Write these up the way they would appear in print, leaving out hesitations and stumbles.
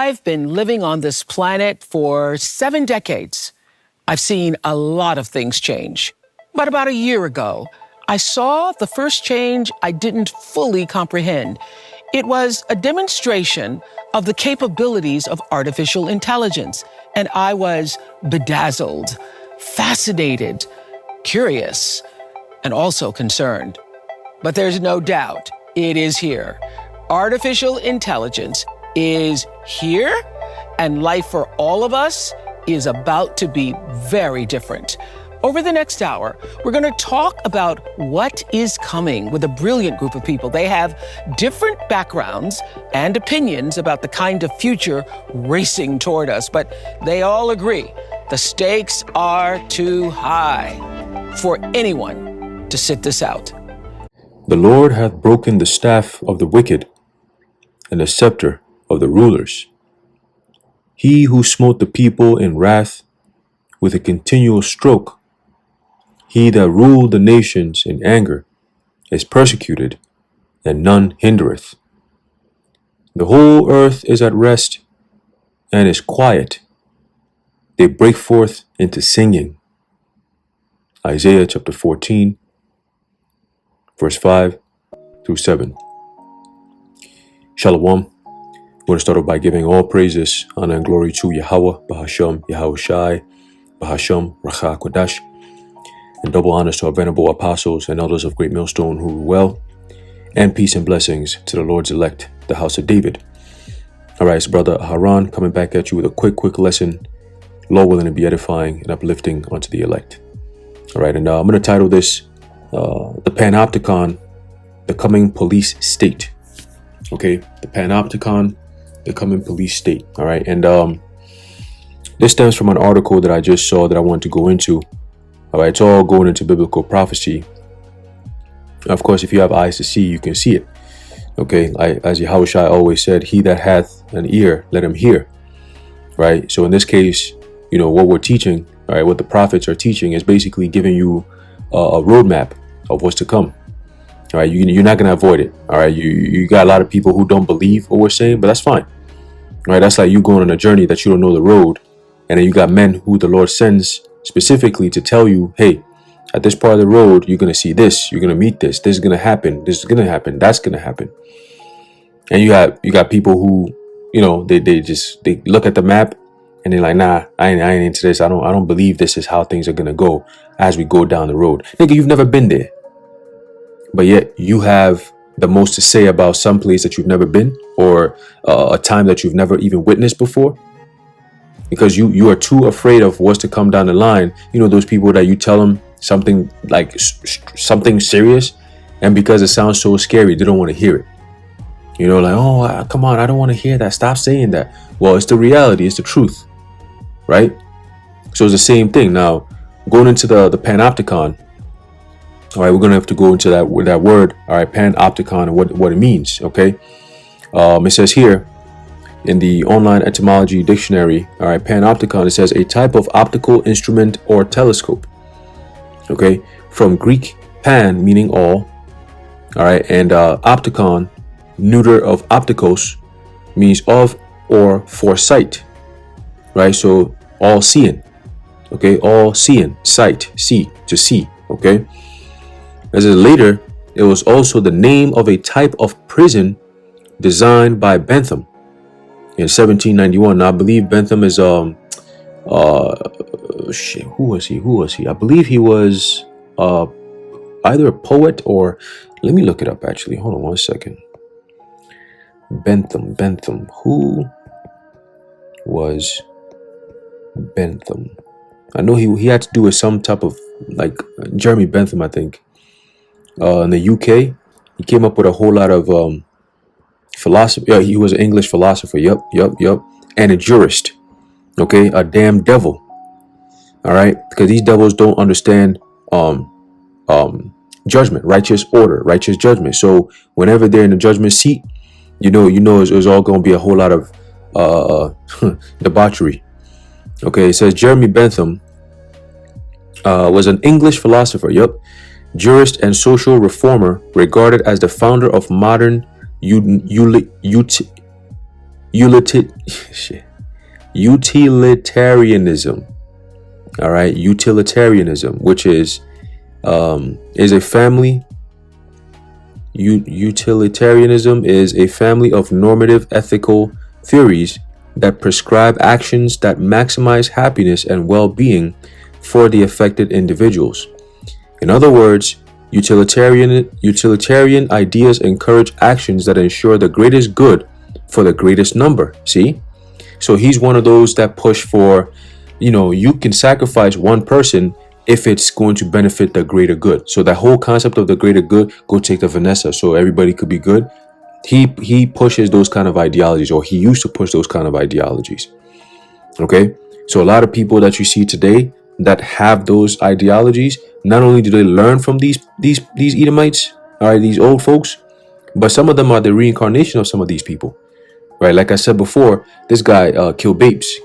I've been living on this planet for 7 decades. I've seen a lot of things change. But about a year ago, I saw the first change I didn't fully comprehend. It was a demonstration of the capabilities of artificial intelligence, and I was bedazzled, fascinated, curious, and also concerned. But there's no doubt, it is here. Artificial intelligence is here, and life for all of us is about to be very different. Over the next hour, we're going to talk about what is coming with a brilliant group of people. They have different backgrounds and opinions about the kind of future racing toward us, but they all agree the stakes are too high for anyone to sit this out. The Lord hath broken the staff of the wicked, and the scepter of the rulers. He who smote the people in wrath with a continual stroke, he that ruled the nations in anger, is persecuted, and none hindereth. The whole earth is at rest, and is quiet. They break forth into singing. Isaiah chapter 14, verse 5 through 7. Shalom. I want to start off by giving all praises, honor, and glory to Yahweh, Bahasham, Yahushai, Bahasham, Racha Kodash, and double honors to our venerable apostles and elders of Great Millstone who rule well, and peace and blessings to the Lord's elect, the house of David. All right, it's Brother Haran coming back at you with a quick lesson, Lord willing to be edifying and uplifting unto the elect. All right, and I'm going to title this, The Panopticon, the Coming Police State. Okay, the Panopticon, the coming police state. All right, and this stems from an article that I just saw that I want to go into. All right, it's all going into biblical prophecy. Of course, if you have eyes to see, you can see it. Okay, as Yahushua always said, he that hath an ear, let him hear. Right, so in this case, you know, what we're teaching, all right, what the prophets are teaching is basically giving you a roadmap of what's to come. All right, you're not going to avoid it. All right, you got a lot of people who don't believe what we're saying, but that's fine. All right, that's like you going on a journey that you don't know the road. And then you got men who the Lord sends specifically to tell you, hey, at this part of the road, you're going to see this, you're going to meet this is going to happen, this is going to happen, that's going to happen. And you got people who, you know, they look at the map and they're like, nah, I ain't into this. I don't believe this is how things are going to go as we go down the road. Nigga, you've never been there. But yet you have the most to say about some place that you've never been, or a time that you've never even witnessed before, because you are too afraid of what's to come down the line. You know, those people that you tell them something like something serious, and because it sounds so scary, they don't want to hear it. You know, like, oh, come on, I don't want to hear that. Stop saying that. Well, it's the reality. It's the truth, right? So it's the same thing. Now, going into the Panopticon. All right, we're going to have to go into that word, all right, Panopticon, and what it means, okay? It says here in the online etymology dictionary, all right, Panopticon, it says a type of optical instrument or telescope, okay? From Greek pan, meaning all right, and opticon, neuter of optikos, means of or for sight, right? So all seeing, okay? All seeing, sight, see, to see, okay? As later, it was also the name of a type of prison designed by Bentham in 1791. Now, I believe Bentham is who was he? I believe he was either a poet or, let me look it up actually. Hold on one second. Bentham. Who was Bentham? I know he had to do with some type of, like, Jeremy Bentham, I think. In the UK, he came up with a whole lot of philosophy. Yeah, he was an English philosopher. Yep. And a jurist. Okay, a damn devil. All right, because these devils don't understand judgment, righteous order, righteous judgment. So whenever they're in the judgment seat, you know, it's all going to be a whole lot of debauchery. Okay, it says Jeremy Bentham was an English philosopher. Yep. Jurist and social reformer, regarded as the founder of modern Shit. Utilitarianism. All right, utilitarianism, which is a family. Utilitarianism is a family of normative ethical theories that prescribe actions that maximize happiness and well-being for the affected individuals. In other words, utilitarian ideas encourage actions that ensure the greatest good for the greatest number. See? So he's one of those that push for, you can sacrifice one person if it's going to benefit the greater good. So that whole concept of the greater good, go take the Vanessa so everybody could be good. He pushes those kind of ideologies, or he used to push those kind of ideologies. Okay? So a lot of people that you see today that have those ideologies, not only do they learn from these Edomites, all right, these old folks, but some of them are the reincarnation of some of these people. Right, like I said before, this guy Gil Bates,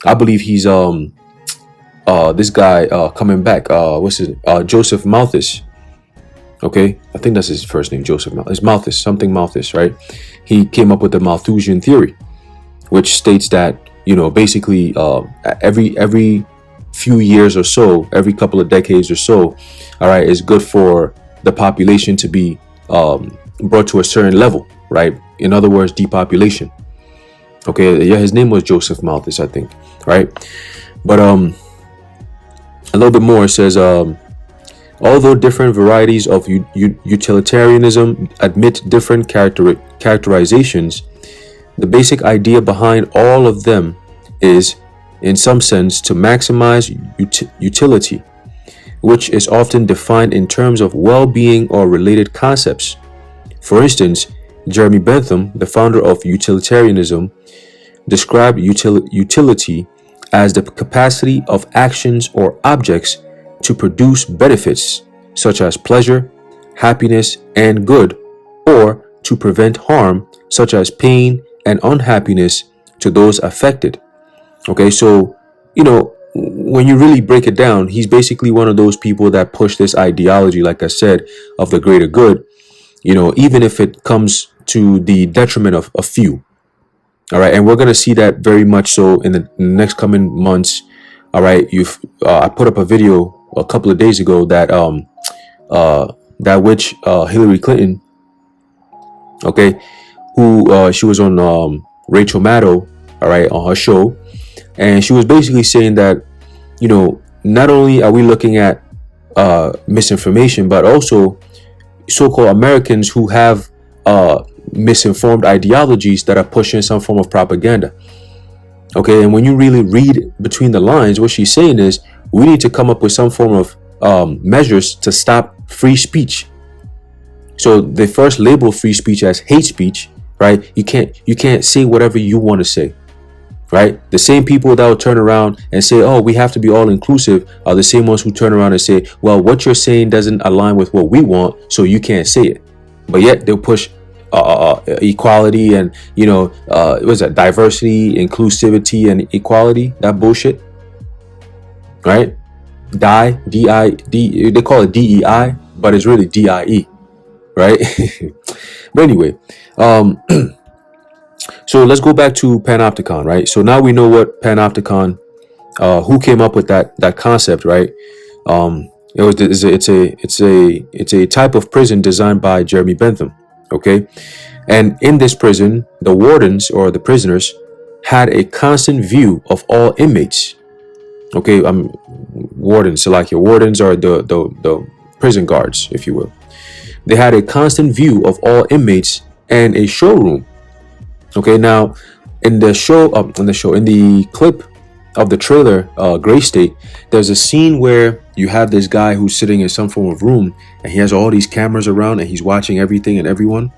I believe he's this guy coming back. What's his Joseph Malthus? Okay, I think that's his first name, Joseph Malthus. It's Malthus, something Malthus, right? He came up with the Malthusian theory, which states that basically every few years or so, every couple of decades or so, all right, it's good for the population to be brought to a certain level, right? In other words, depopulation. Okay, yeah, his name was Joseph Malthus, I think, right? But a little bit more, it says, although different varieties of utilitarianism admit different characterizations, the basic idea behind all of them is, in some sense, to maximize utility, which is often defined in terms of well-being or related concepts. For instance, Jeremy Bentham, the founder of utilitarianism, described utility as the capacity of actions or objects to produce benefits such as pleasure, happiness, and good, or to prevent harm such as pain and unhappiness to those affected. Okay, so, when you really break it down, he's basically one of those people that push this ideology, like I said, of the greater good, even if it comes to the detriment of a few. All right, and we're going to see that very much so in the next coming months. All right, I put up a video a couple of days ago that Hillary Clinton, okay, who she was on Rachel Maddow, all right, on her show, and she was basically saying that not only are we looking at misinformation, but also so-called Americans who have misinformed ideologies that are pushing some form of propaganda. Okay, and when you really read between the lines, what she's saying is we need to come up with some form of measures to stop free speech. So they first label free speech as hate speech, right? You can't say whatever you want to say, right? The same people that will turn around and say, oh, we have to be all inclusive are the same ones who turn around and say, well, what you're saying doesn't align with what we want, so you can't say it. But yet they'll push equality and what is that, diversity, inclusivity, and equality, that bullshit, right? They call it DEI, but it's really DIE, right? But anyway, so let's go back to Panopticon, right? So now we know what Panopticon, who came up with that concept, right? It's a type of prison designed by Jeremy Bentham. Okay, and in this prison, the wardens or the prisoners had a constant view of all inmates. Okay, wardens. So like your wardens are the prison guards, if you will. They had a constant view of all inmates and a showroom. Okay, now in the clip of the trailer, Gray State, there's a scene where you have this guy who's sitting in some form of room and he has all these cameras around and he's watching everything and everyone.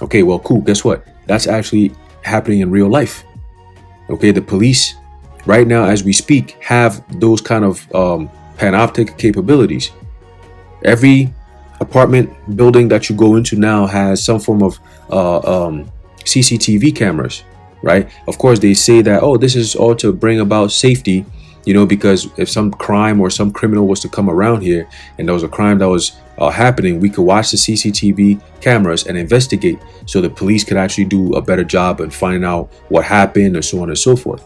Okay, well, cool. Guess what? That's actually happening in real life. Okay, the police right now, as we speak, have those kind of panoptic capabilities. Every apartment building that you go into now has some form of CCTV cameras, right? Of course, they say that, oh, this is all to bring about safety, because if some crime or some criminal was to come around here and there was a crime that was happening, we could watch the CCTV cameras and investigate, so the police could actually do a better job in finding out what happened and so on and so forth.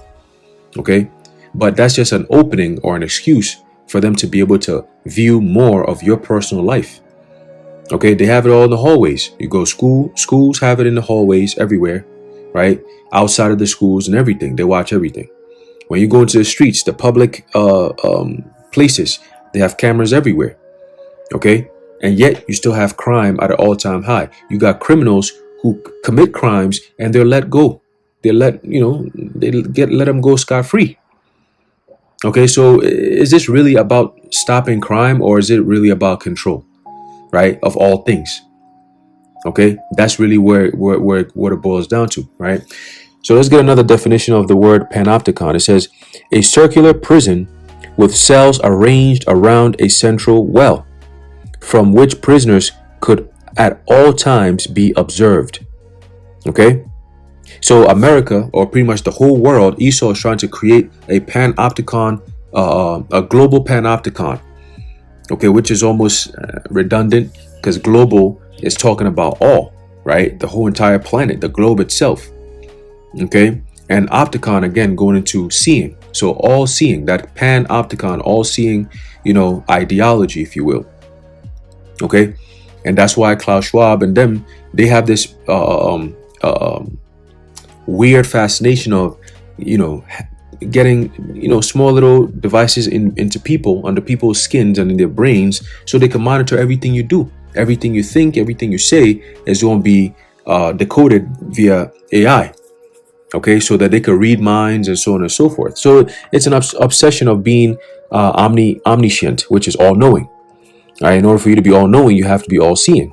Okay, but that's just an opening or an excuse for them to be able to view more of your personal life. Okay, they have it all in the hallways. You go schools have it in the hallways everywhere, right? Outside of the schools and everything, they watch everything. When you go into the streets, the public places, they have cameras everywhere. Okay, and yet you still have crime at an all-time high. You got criminals who commit crimes and they're let go. They let them go scot-free. Okay, so is this really about stopping crime, or is it really about control, right, of all things? Okay, that's really where it boils down to, right? So let's get another definition of the word panopticon. It says a circular prison with cells arranged around a central well, from which prisoners could at all times be observed. Okay, so America, or pretty much the whole world, Esau is trying to create a panopticon, a global panopticon. Okay, which is almost redundant, because global is talking about all, right? The whole entire planet, the globe itself. Okay, and opticon, again, going into seeing. So all seeing, that panopticon, all seeing, ideology, if you will. Okay, and that's why Klaus Schwab and them, they have this weird fascination of, getting, small little devices into people, under people's skins and in their brains, so they can monitor everything you do, everything you think, everything you say is going to be decoded via AI. Okay, so that they could read minds and so on and so forth. So it's an obsession of being omniscient, which is all knowing. All right, in order for you to be all knowing, you have to be all seeing,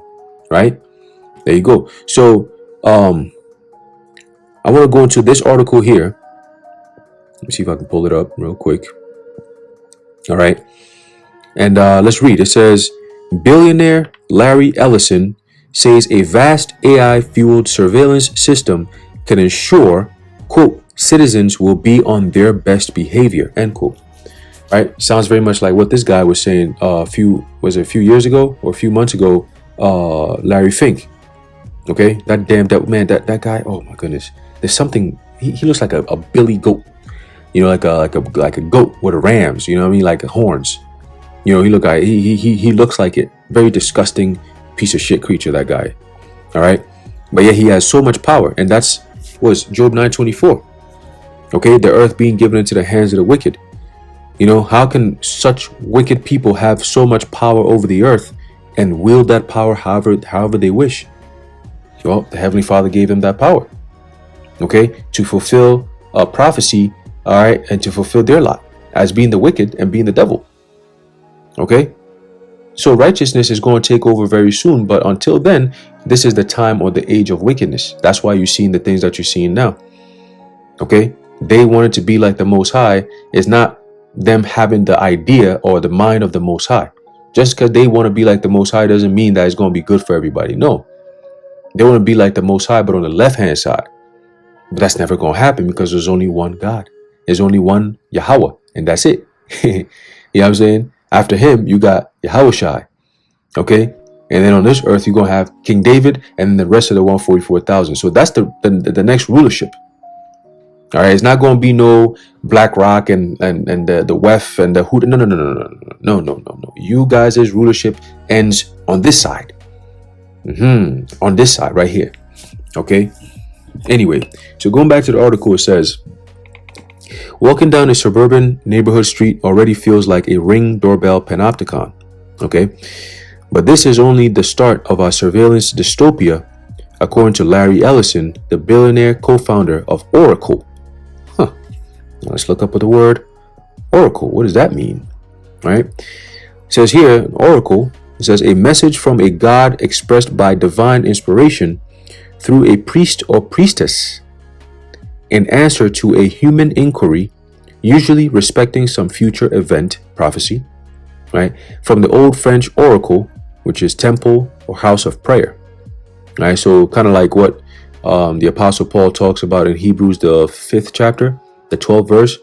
right? There you go. So I want to go into this article here. Let me see if I can pull it up real quick. All right, and let's read. It says, billionaire Larry Ellison says a vast AI-fueled surveillance system can ensure, quote, citizens will be on their best behavior, end quote. Right? Sounds very much like what this guy was saying a few years ago or a few months ago, Larry Fink. Okay, that guy, oh my goodness. There's something, he looks like a billy goat, like a goat with a rams, you know what I mean? Like horns. He looks like it. Very disgusting piece of shit creature, that guy. All right. But yeah, he has so much power, and that's was Job 9:24. Okay, the earth being given into the hands of the wicked. How can such wicked people have so much power over the earth and wield that power however they wish? Well, the Heavenly Father gave them that power. Okay, to fulfill a prophecy, all right, and to fulfill their lot as being the wicked and being the devil. Okay, so righteousness is going to take over very soon, but until then, this is the time or the age of wickedness. That's why you're seeing the things that you're seeing now. Okay, they wanted to be like the Most High. Is not them having the idea or the mind of the Most High. Just because they want to be like the Most High doesn't mean that it's going to be good for everybody. No, they want to be like the Most High, but on the left-hand side. But that's never going to happen, because there's only one God. There's only one Yahweh, and that's it. You know what I'm saying? After him, you got Yahushai. Okay? And then on this earth, you're going to have King David and the rest of the 144,000. So that's the next rulership. All right? It's not going to be no Black Rock and the WEF and the Hood. No. You guys' rulership ends on this side. On this side right here. Okay? Anyway, so going back to the article, it says, walking down a suburban neighborhood street already feels like a Ring doorbell panopticon. Okay, but this is only the start of our surveillance dystopia, according to Larry Ellison, the billionaire co-founder of Oracle. Now let's look up the word Oracle. What does that mean? Right? It says here, Oracle, it says a message from a god expressed by divine inspiration through a priest or priestess in answer to a human inquiry, usually respecting some future event, prophecy, right? From the old French oracle, which is temple or house of prayer, right? So kind of like what the Apostle Paul talks about in Hebrews, the 5th chapter, the 12th verse,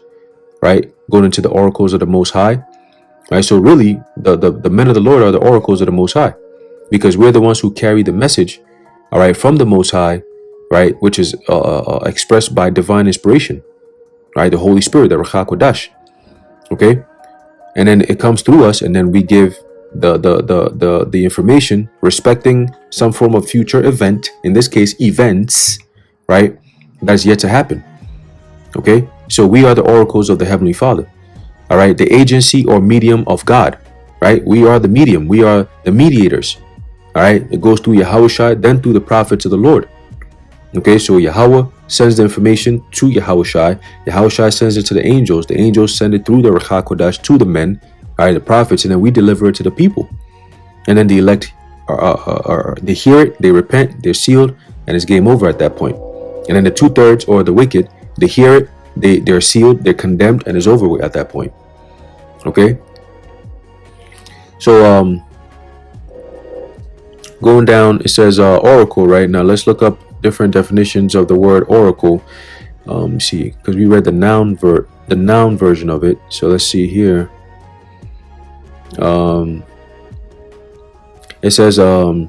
right? Going into the oracles of the Most High. right? So really, the men of the Lord are the oracles of the Most High, because we're the ones who carry the message, all right, from the Most High, right, which is expressed by divine inspiration, right, the Holy Spirit, the Ruach HaKodesh, okay, and then it comes through us, and then we give the information respecting some form of future event, in this case, events, right, that's yet to happen, okay. So we are the oracles of the Heavenly Father. All right, the agency or medium of God, right? We are the medium. We are the mediators. All right, it goes through Yahushua, then through the prophets of the Lord. Okay, so Yahweh sends the information to Yahushua. Yahushua sends it to the angels. The angels send it through the Ruach HaKodesh to the men, all right, the prophets, and then we deliver it to the people. And then the elect they hear it, they repent, they're sealed, and it's game over at that point. And then the 2/3 or the wicked, they hear it, they're sealed, they're condemned, and it's over with at that point. Okay, so going down, it says oracle. Right now, let's look up different definitions of the word oracle. See, because we read the noun version of it. So let's see here. It says a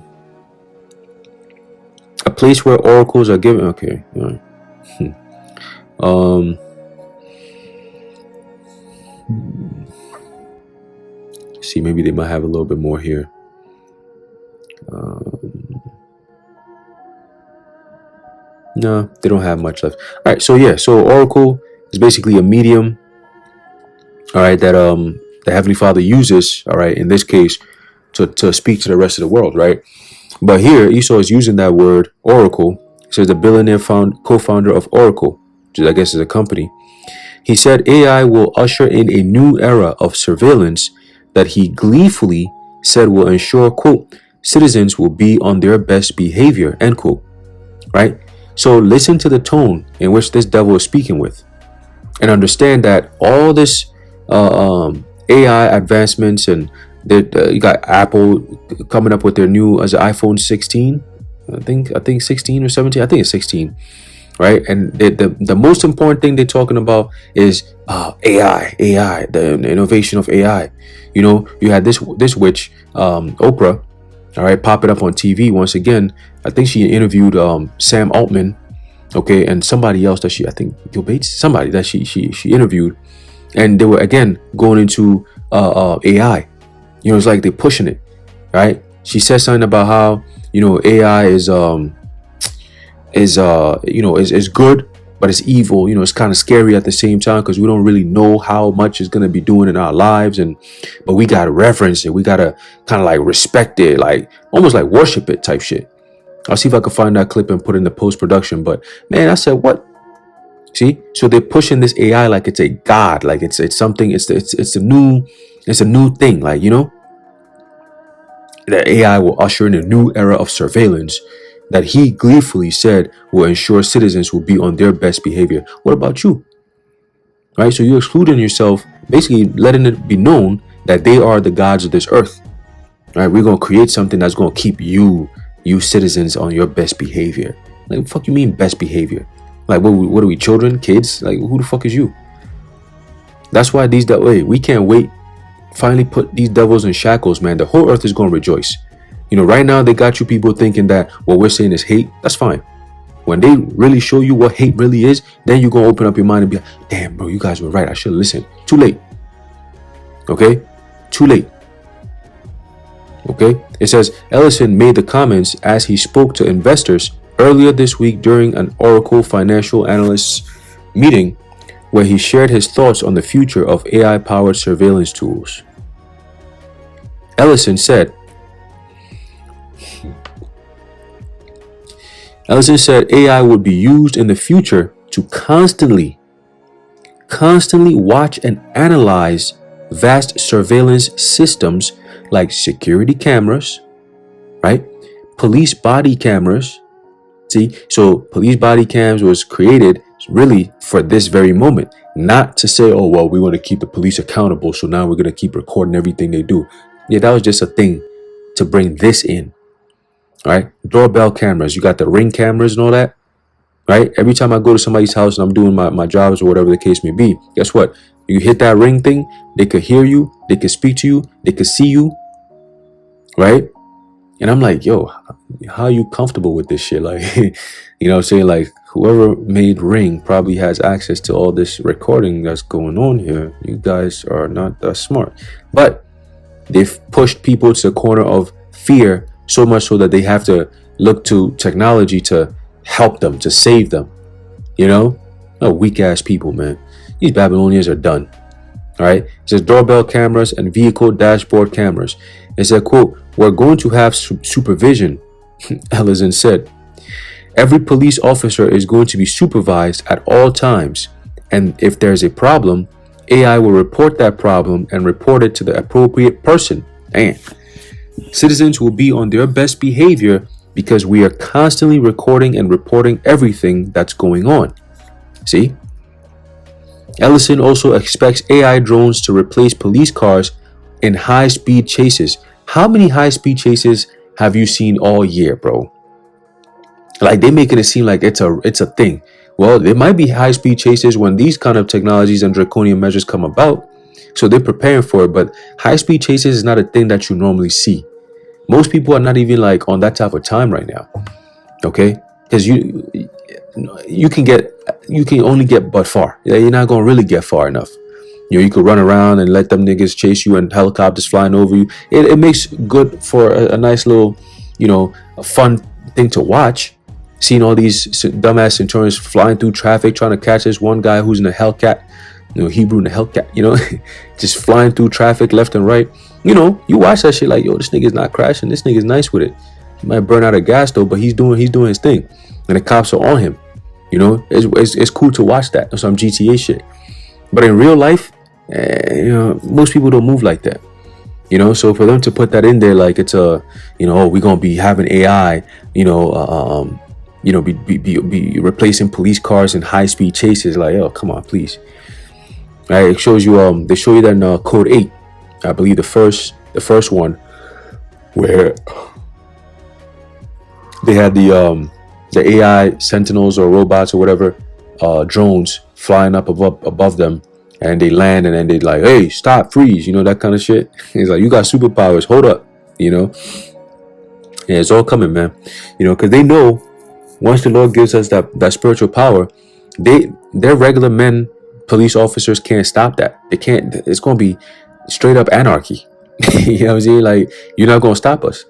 place where oracles are given. Okay. See, maybe they might have a little bit more here. No, they don't have much left. All right, so yeah, so oracle is basically a medium, all right, that the Heavenly Father uses, all right, in this case, to speak to the rest of the world, right? But here Esau is using that word oracle. It says the billionaire co-founder of Oracle, which I guess is a company. He said AI will usher in a new era of surveillance that he gleefully said will ensure, quote, citizens will be on their best behavior, end quote, right? So listen to the tone in which this devil is speaking with, and understand that all this AI advancements, and you got Apple coming up with their new as iPhone 16, I think 16 or 17, I think it's 16, right? And the most important thing they're talking about is AI, the innovation of AI. You know, you had this witch, Oprah, all right, popping up on TV once again. I think she interviewed Sam Altman, okay, and somebody else that I think Gil Bates, somebody that she interviewed, and they were again going into AI. You know, it's like they're pushing it, right? She said something about how, you know, AI is good, but it's evil. You know, it's kind of scary at the same time, because we don't really know how much it's gonna be doing in our lives, but we gotta reverence it. We gotta kind of like respect it, like almost like worship it type shit. I'll see if I can find that clip and put it in the post-production. But man, I said, what? See, so they're pushing this AI like it's a god, like it's something. It's a new thing, like, you know, that AI will usher in a new era of surveillance that he gleefully said will ensure citizens will be on their best behavior. What about you? Right? So you're excluding yourself, basically letting it be known that they are the gods of this earth. Right? We're gonna create something that's gonna keep you citizens on your best behavior. Like, what the fuck you mean best behavior? Like, what are we, children, kids? Like, who the fuck is you? That's why we can't wait. Finally put these devils in shackles, man. The whole earth is gonna rejoice. You know, right now they got you people thinking that what we're saying is hate. That's fine. When they really show you what hate really is, then you're gonna open up your mind and be like, damn, bro, you guys were right. I should listen. Too late. Okay? Too late. Okay? It says Ellison made the comments as he spoke to investors earlier this week during an Oracle financial analysts meeting, where he shared his thoughts on the future of AI-powered surveillance tools. Ellison said AI would be used in the future to constantly watch and analyze vast surveillance systems like security cameras, right? Police body cameras. See, so police body cams was created really for this very moment, not to say, oh, well, we want to keep the police accountable, so now we're going to keep recording everything they do. Yeah, that was just a thing to bring this in, right? Doorbell cameras, you got the Ring cameras and all that, right? Every time I go to somebody's house and I'm doing my jobs or whatever the case may be, guess what? You hit that ring thing, they could hear you, they could speak to you, they could see you, right? And I'm like, yo, how are you comfortable with this shit? Like, you know what I'm saying? Like, whoever made Ring probably has access to all this recording that's going on here. You guys are not that smart. But they've pushed people to the corner of fear so much so that they have to look to technology to help them, to save them. You know? Oh, weak ass people, man. These Babylonians are done. All right. It says doorbell cameras and vehicle dashboard cameras. It said, quote, we're going to have supervision, Ellison said. Every police officer is going to be supervised at all times. And if there's a problem, AI will report that problem and report it to the appropriate person. And citizens will be on their best behavior because we are constantly recording and reporting everything that's going on. See? Ellison also expects AI drones to replace police cars in high-speed chases. How many high-speed chases have you seen all year, bro? Like, they making it seem like it's a thing. Well, there might be high-speed chases when these kind of technologies and draconian measures come about. So they're preparing for it. But high-speed chases is not a thing that you normally see. Most people are not even like on that type of time right now. Okay? Because you can only get but far. You're not gonna really get far enough. You know, you could run around and let them niggas chase you and helicopters flying over you. It makes good for a nice little, you know, a fun thing to watch. Seeing all these dumbass Centurions flying through traffic, trying to catch this one guy who's in a Hellcat, you know, Hebrew in a Hellcat, you know, just flying through traffic left and right. You know, you watch that shit like, yo, this nigga's not crashing. This nigga's nice with it. He might burn out of gas though, but he's doing his thing. And the cops are on him. You know, it's cool to watch that. Some GTA shit. But in real life, you know, most people don't move like that. You know, so for them to put that in there, like it's a, you know, we're gonna be having AI, you know, be replacing police cars in high speed chases. Like, oh, come on, please. Right? It shows you, they show you that in Code 8, I believe the first one, where they had the AI sentinels or robots or whatever, drones flying up above them, and they land and then they like, hey, stop, freeze, you know, that kind of shit. It's like, you got superpowers, hold up, you know. Yeah, it's all coming, man. You know, because they know once the Lord gives us that spiritual power, they're regular men, police officers can't stop that. They can't. It's going to be straight up anarchy. You know what I'm saying? Like, you're not going to stop us.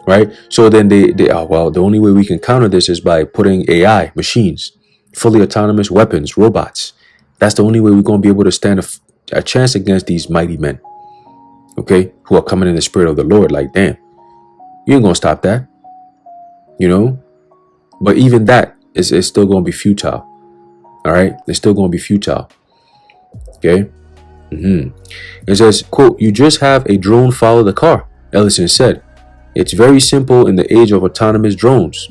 Right? So then they well, the only way we can counter this is by putting AI, machines, fully autonomous weapons, robots. That's the only way we're going to be able to stand a chance against these mighty men. Okay? Who are coming in the spirit of the Lord. Like, damn, you ain't going to stop that. You know? But even that is still going to be futile. All right? It's still going to be futile. Okay? It says, quote, you just have a drone follow the car, Ellison said. It's very simple in the age of autonomous drones.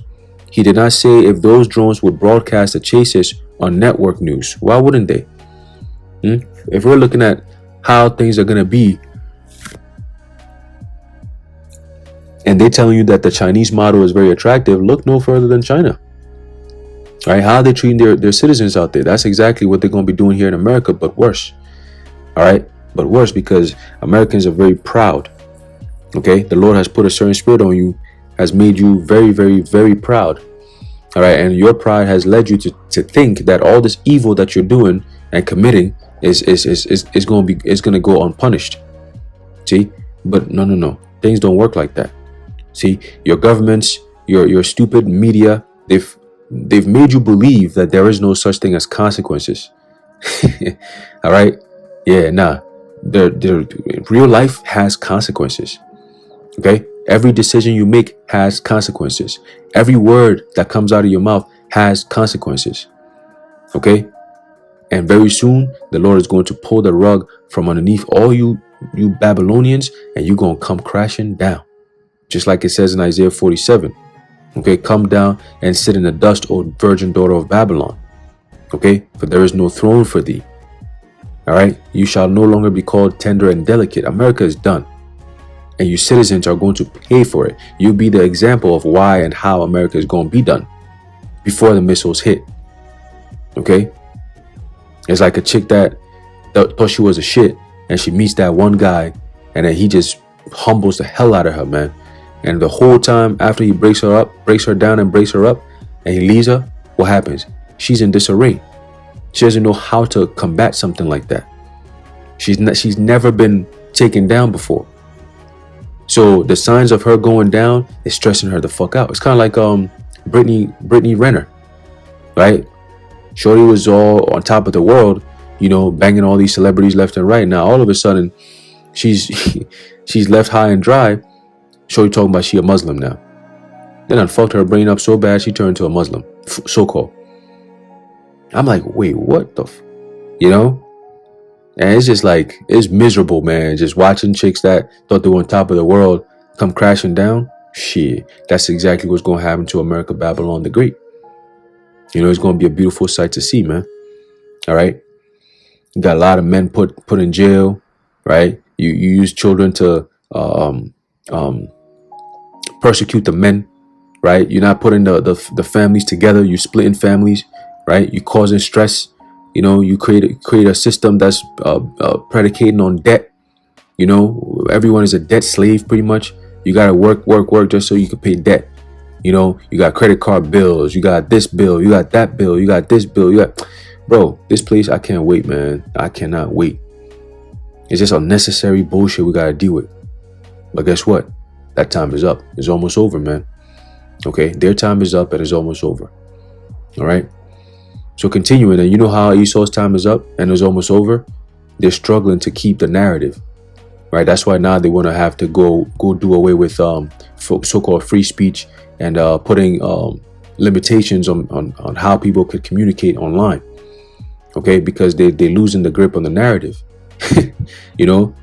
He did not say if those drones would broadcast the chases on network news. Why wouldn't they? If we're looking at how things are going to be, and they're telling you that the Chinese model is very attractive, look no further than China. Right? How are they treating their citizens out there? That's exactly what they're going to be doing here in America, but worse. All right? But worse, because Americans are very proud. Okay? The Lord has put a certain spirit on you, has made you very, very, very proud. All right? And your pride has led you to think that all this evil that you're doing and committing is going to go unpunished. See? But no. Things don't work like that. See, your governments, your stupid media, they've made you believe that there is no such thing as consequences. All right? Yeah, nah. The real life has consequences. Okay? Every decision you make has consequences. Every word that comes out of your mouth has consequences. Okay? And very soon, the Lord is going to pull the rug from underneath all you Babylonians, and you're going to come crashing down. Just like it says in Isaiah 47. Okay, come down and sit in the dust, O virgin daughter of Babylon. Okay, for there is no throne for thee. All right, you shall no longer be called tender and delicate. America is done. And you citizens are going to pay for it. You'll be the example of why and how America is going to be done before the missiles hit. Okay, it's like a chick that thought she was a shit, and she meets that one guy, and then he just humbles the hell out of her, man. And the whole time after he breaks her down and breaks her up, and he leaves her, what happens? She's in disarray. She doesn't know how to combat something like that. She's never been taken down before. So the signs of her going down is stressing her the fuck out. It's kind of like Brittany Renner, right? Shorty was all on top of the world, banging all these celebrities left and right. Now all of a sudden, she's left high and dry. Shorty talking about she a Muslim now. Then I fucked her brain up so bad she turned to a Muslim, so-called. I'm like, wait, what the And it's just like, it's miserable, man. Just watching chicks that thought they were on top of the world come crashing down. Shit, that's exactly what's going to happen to America Babylon the Great. It's going to be a beautiful sight to see, man. All right. You got a lot of men put in jail, right? You use children to persecute the men, right? You're not putting the families together. You're splitting families, right? You're causing stress. You create a system that's predicating on debt. Everyone is a debt slave pretty much. You got to work just so you can pay debt. You got credit card bills. You got this bill. You got that bill. You got this bill. Bro, this place, I can't wait, man. I cannot wait. It's just unnecessary bullshit we got to deal with. But guess what? That time is up. It's almost over, man. Okay, their time is up and it's almost over. All right. So continuing, and you know how Esau's time is up and it's almost over. They're struggling to keep the narrative, right? That's why now they want to have to go do away with so-called free speech and putting limitations on how people could communicate online. Okay, because they're losing the grip on the narrative.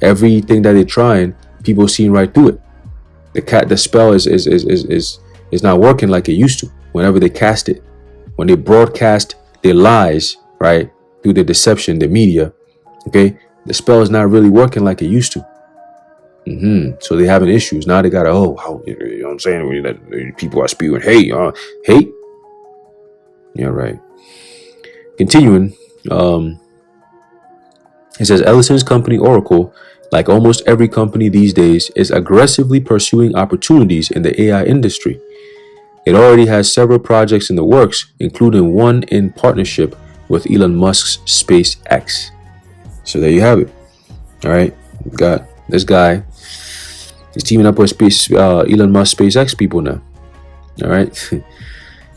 Everything that they're trying, people seeing right through it. The spell is not working like it used to. Whenever they cast it, when they broadcast their lies, right, through the deception, the media, okay, the spell is not really working like it used to. So they're having issues now. They gotta how you know what I'm saying? People are spewing hate. Yeah, right. Continuing. It says Ellison's company Oracle, like almost every company these days, is aggressively pursuing opportunities in the AI industry. It already has several projects in the works, including one in partnership with Elon Musk's SpaceX. So there you have it. All right, we got this guy. He's teaming up with Elon Musk SpaceX people now. All right.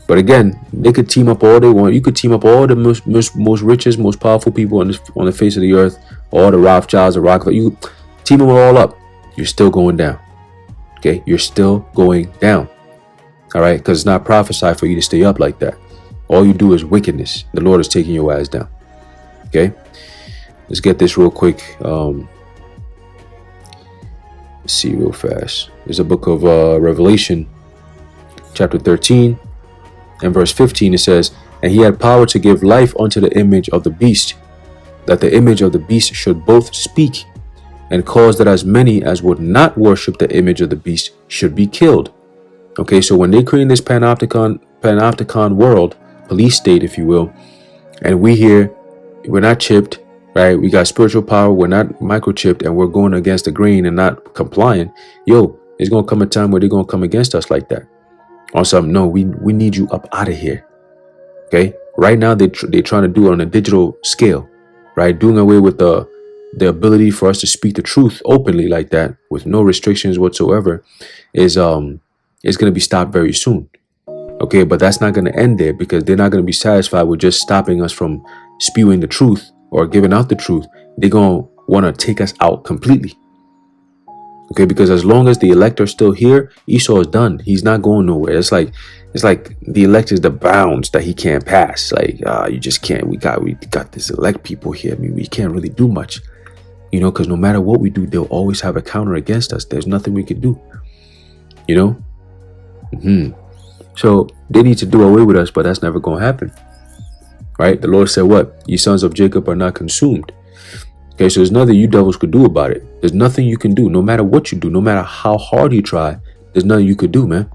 But again, they could team up all they want. You could team up all the most richest, most powerful people on the face of the earth, all the Rothschilds, the Rockefeller. You team them all up. You're still going down. Okay, you're still going down. All right, because it's not prophesied for you to stay up like that. All you do is wickedness. The Lord is taking your ass down. Okay, let's get this real quick. Let's see real fast. There's a book of Revelation, chapter 13. In verse 15 it says, and he had power to give life unto the image of the beast, that the image of the beast should both speak, and cause that as many as would not worship the image of the beast should be killed. Okay, so when they create this Panopticon world, police state, if you will, and we're not chipped, right? We got spiritual power, we're not microchipped, and we're going against the grain and not complying. There's gonna come a time where they're gonna come against us like that. On something, no, we need you up out of here. Okay, right now they're trying to do it on a digital scale, right? Doing away with the ability for us to speak the truth openly like that with no restrictions whatsoever is going to be stopped very soon. Okay, but that's not going to end there, because they're not going to be satisfied with just stopping us from spewing the truth or giving out the truth. They're going to want to take us out completely. Okay, because as long as the elect are still here, Esau is done. He's not going nowhere. It's like the elect is the bounds that he can't pass. Like, you just can't. We got this elect people here. I mean, we can't really do much, because no matter what we do, they'll always have a counter against us. There's nothing we can do, So they need to do away with us, but that's never going to happen, right? The Lord said, what? Ye sons of Jacob are not consumed. Okay, so there's nothing you devils could do about it. There's nothing you can do. No matter what you do, no matter how hard you try, there's nothing you could do, man.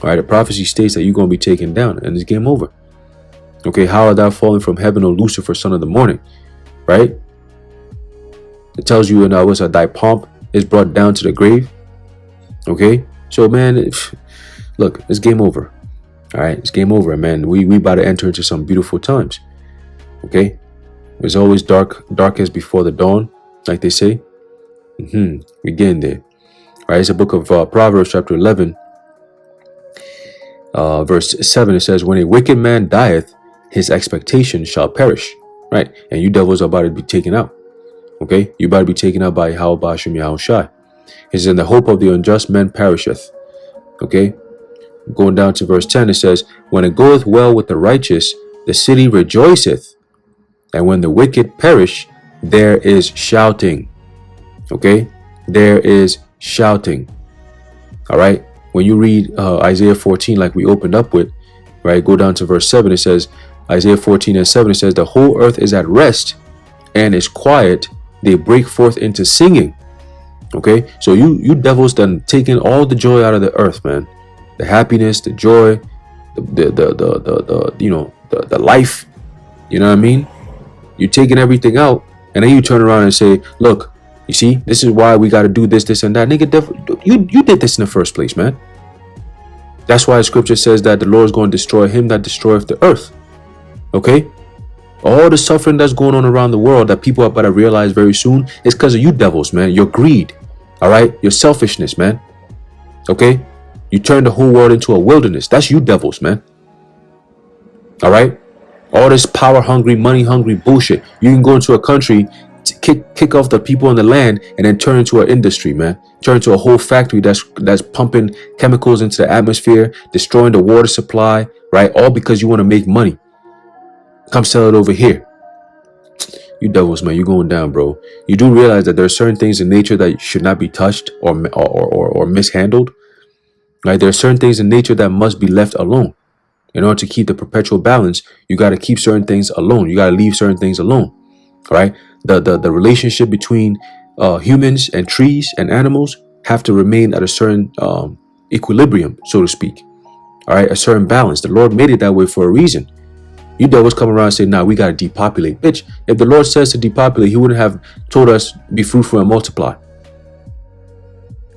All right, the prophecy states that you're going to be taken down and it's game over. Okay, how art thou fallen from heaven, O Lucifer, son of the morning? Right? It tells you in what's thy pomp is brought down to the grave. Okay, so man, look, it's game over. All right, it's game over, man. We about to enter into some beautiful times. Okay, it's always darkest before the dawn, like they say. We getting there. All right, it's a book of Proverbs, chapter 11, verse 7. It says, "When a wicked man dieth, his expectation shall perish." Right, and you devils are about to be taken out. Okay, you about to be taken out by Yahweh Bashim Yahushai. It says, "In the hope of the unjust man perisheth." Okay, going down to verse 10, it says, "When it goeth well with the righteous, the city rejoiceth, and when the wicked perish, there is shouting." Okay, there is shouting. All right, when you read Isaiah 14, like we opened up with, right, go down to verse 7, it says, Isaiah 14 and 7, it says, "The whole earth is at rest and is quiet, they break forth into singing." Okay, so you devils done taking all the joy out of the earth, man. The happiness, the joy, the life. You know what I mean? You're taking everything out, and then you turn around and say, "Look, you see, this is why we got to do this, this, and that." Nigga, you did this in the first place, man. That's why the scripture says that the Lord is going to destroy him that destroyeth the earth. Okay? All the suffering that's going on around the world that people are about to realize very soon is because of you devils, man. Your greed. All right? Your selfishness, man. Okay? You turn the whole world into a wilderness. That's you devils, man. All right? All this power hungry, money hungry bullshit. You can go into a country, kick off the people in the land, and then turn into an industry, man. Turn into a whole factory that's pumping chemicals into the atmosphere, destroying the water supply, right? All because you want to make money. Come sell it over here. You devils, man, you going down, bro. You do realize that there are certain things in nature that should not be touched or mishandled, right? There are certain things in nature that must be left alone. In order to keep the perpetual balance, you got to keep certain things alone. You got to leave certain things alone, all right? The relationship between humans and trees and animals have to remain at a certain equilibrium, so to speak, all right? A certain balance. The Lord made it that way for a reason. You devils come around and say, "Nah, we got to depopulate." Bitch, if the Lord says to depopulate, he wouldn't have told us be fruitful and multiply.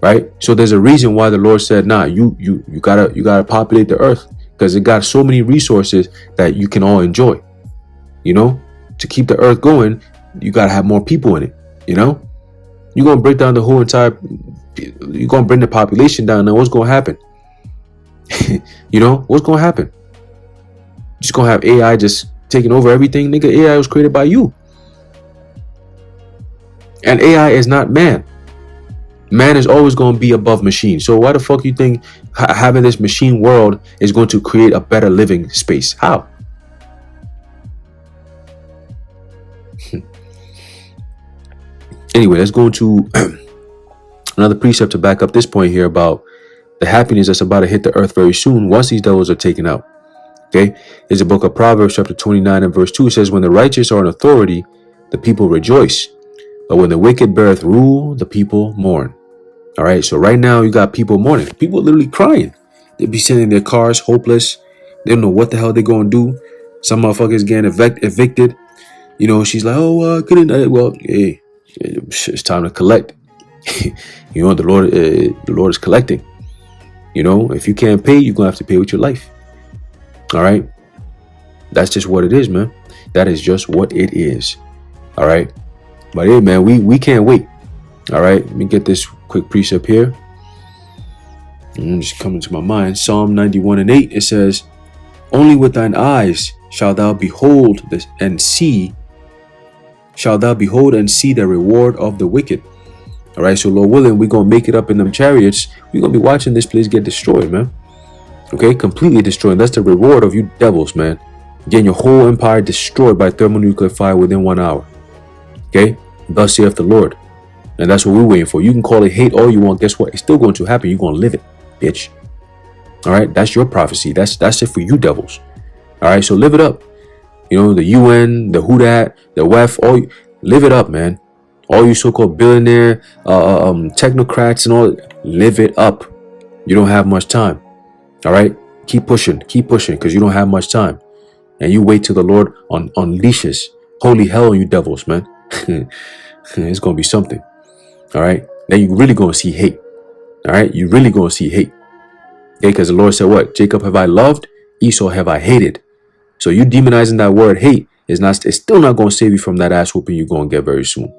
Right? So there's a reason why the Lord said, "Nah, you gotta populate the earth, because it got so many resources that you can all enjoy." You know, to keep the earth going, you gotta have more people in it. You know, you're gonna break down the whole entire. You're gonna bring the population down. Now, what's gonna happen? You know, what's gonna happen? Just gonna have AI just taking over everything, nigga. AI was created by you, and AI is not man. Man is always going to be above machine. So why the fuck you think having this machine world is going to create a better living space? How? Anyway, let's go into another precept to back up this point here about the happiness that's about to hit the earth very soon once these devils are taken out. Okay, it's a book of Proverbs chapter 29 and verse 2. It says, "When the righteous are in authority, the people rejoice. But when the wicked beareth rule, the people mourn." All right, so right now you got people mourning. People literally crying. They be sitting in their cars, hopeless. They don't know what the hell they're going to do. Some motherfuckers getting evicted. You know, she's like, "Oh, couldn't." Well, hey, it's time to collect. You know, the Lord is collecting. You know, if you can't pay, you're going to have to pay with your life. All right. That's just what it is, man. That is just what it is. All right. But hey, man, we can't wait. All right. Let me get this quick precept here. Just coming to my mind. Psalm 91 and 8. It says, "Only with thine eyes shalt thou behold this and see. Shalt thou behold and see the reward of the wicked." All right. So Lord willing, we're going to make it up in them chariots. We're going to be watching this place get destroyed, man. Okay, completely destroyed. That's the reward of you devils, man. Getting your whole empire destroyed by thermonuclear fire within 1 hour. Okay, thus saith the Lord. And that's what we're waiting for. You can call it hate all you want. Guess what? It's still going to happen. You're going to live it, bitch. All right, that's your prophecy. That's it for you devils. All right, so live it up. You know, the UN, the who dat, the WEF, all live it up, man. All you so-called billionaire, technocrats and all, live it up. You don't have much time. All right, keep pushing, because you don't have much time, and you wait till the Lord unleashes holy hell on you devils, man. It's going to be something. All right. Then you really going to see hate. All right. You really going to see hate. Okay. Because the Lord said what? Jacob have I loved, Esau have I hated. So you demonizing that word hate it's still not going to save you from that ass whooping you're going to get very soon.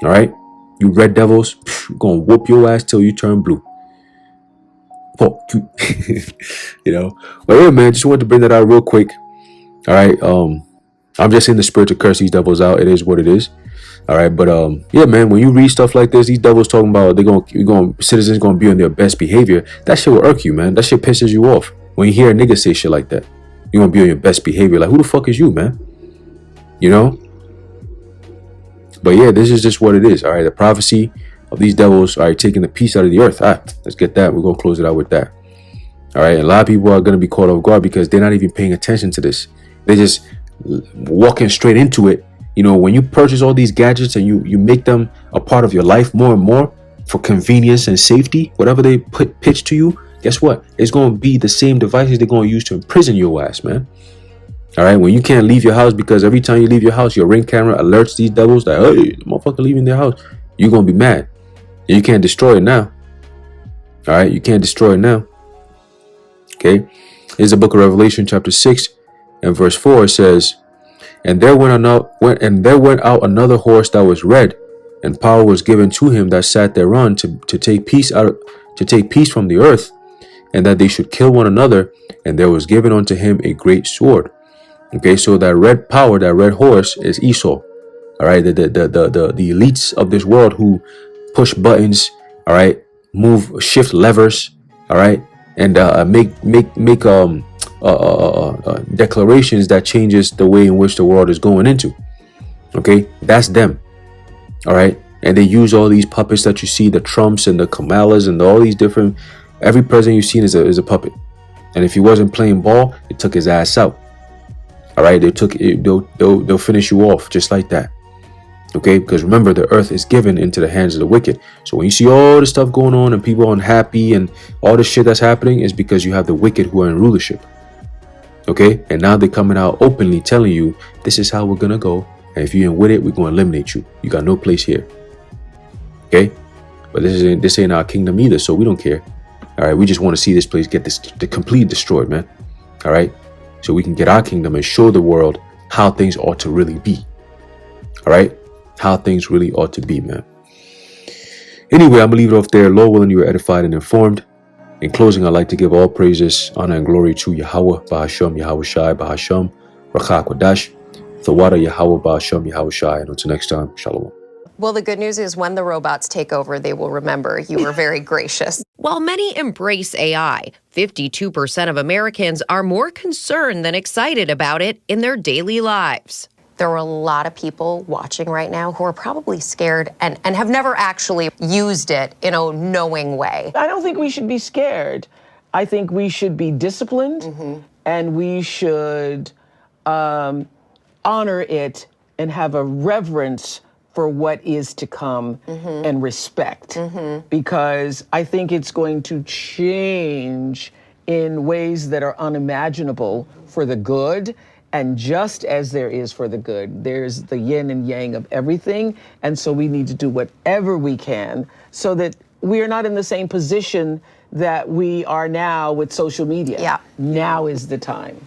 All right. You red devils, going to whoop your ass till you turn blue. Oh, you know. But yeah, man, just wanted to bring that out real quick. All right. I'm just in the spirit to curse these devils out. It is what it is. All right, but yeah, man, when you read stuff like this, these devils talking about citizens gonna be on their best behavior. That shit will irk you, man. That shit pisses you off when you hear a nigga say shit like that. You gonna be on your best behavior. Like, who the fuck is you, man? You know. But yeah, this is just what it is. All right, the prophecy of these devils. All right, taking the peace out of the earth. All right, let's get that. We're gonna close it out with that. All right, and a lot of people are gonna be caught off guard because they're not even paying attention to this. They're just walking straight into it. You know, when you purchase all these gadgets and you make them a part of your life more and more for convenience and safety, whatever they pitch to you, guess what? It's going to be the same devices they're going to use to imprison your ass, man. All right, when you can't leave your house because every time you leave your house, your Ring camera alerts these devils that, hey, the motherfucker leaving their house, you're going to be mad. And you can't destroy it now. All right, you can't destroy it now. Okay, here's the book of Revelation, chapter 6 and verse 4. It says, And there went out another horse that was red, and power was given to him that sat thereon to take peace from the earth, and that they should kill one another. And there was given unto him a great sword. Okay, so that red power, that red horse, is Esau. All right, the elites of this world who push buttons. All right, shift levers. All right, and make declarations that changes the way in which the world is going into. Okay, that's them. All right, and they use all these puppets that you see, the Trumps and the Kamalas and all these different. Every president you've seen is a puppet, and if he wasn't playing ball, they took his ass out. All right, they'll finish you off just like that. Okay, because remember, the earth is given into the hands of the wicked. So when you see all this stuff going on and people are unhappy and all this shit that's happening, is because you have the wicked who are in rulership. Okay, and now they're coming out openly telling you this is how we're gonna go, and if you ain't with it, we're gonna eliminate you. You got no place here. Okay, but this ain't our kingdom either, so we don't care. All right, we just want to see this place get completely destroyed, man. All right, so we can get our kingdom and show the world how things ought to really be. All right, how things really ought to be, man. Anyway, I'm gonna leave it off there. Lord willing, you are edified and informed. In closing, I'd like to give all praises, honor, and glory to Yahweh, Bahasham, Yahweh Shai, Bahasham, Rakha Kodash, Thawada, Yahweh, Bahasham, Yahweh Shai. And until next time, Shalom. Well, the good news is when the robots take over, they will remember you were very gracious. While many embrace AI, 52% of Americans are more concerned than excited about it in their daily lives. There are a lot of people watching right now who are probably scared and have never actually used it in a knowing way. I don't think we should be scared. I think we should be disciplined, and we should honor it and have a reverence for what is to come and respect. Because I think it's going to change in ways that are unimaginable for the good. And just as there is for the good, there's the yin and yang of everything. And so we need to do whatever we can so that we are not in the same position that we are now with social media. Yeah. Now is the time.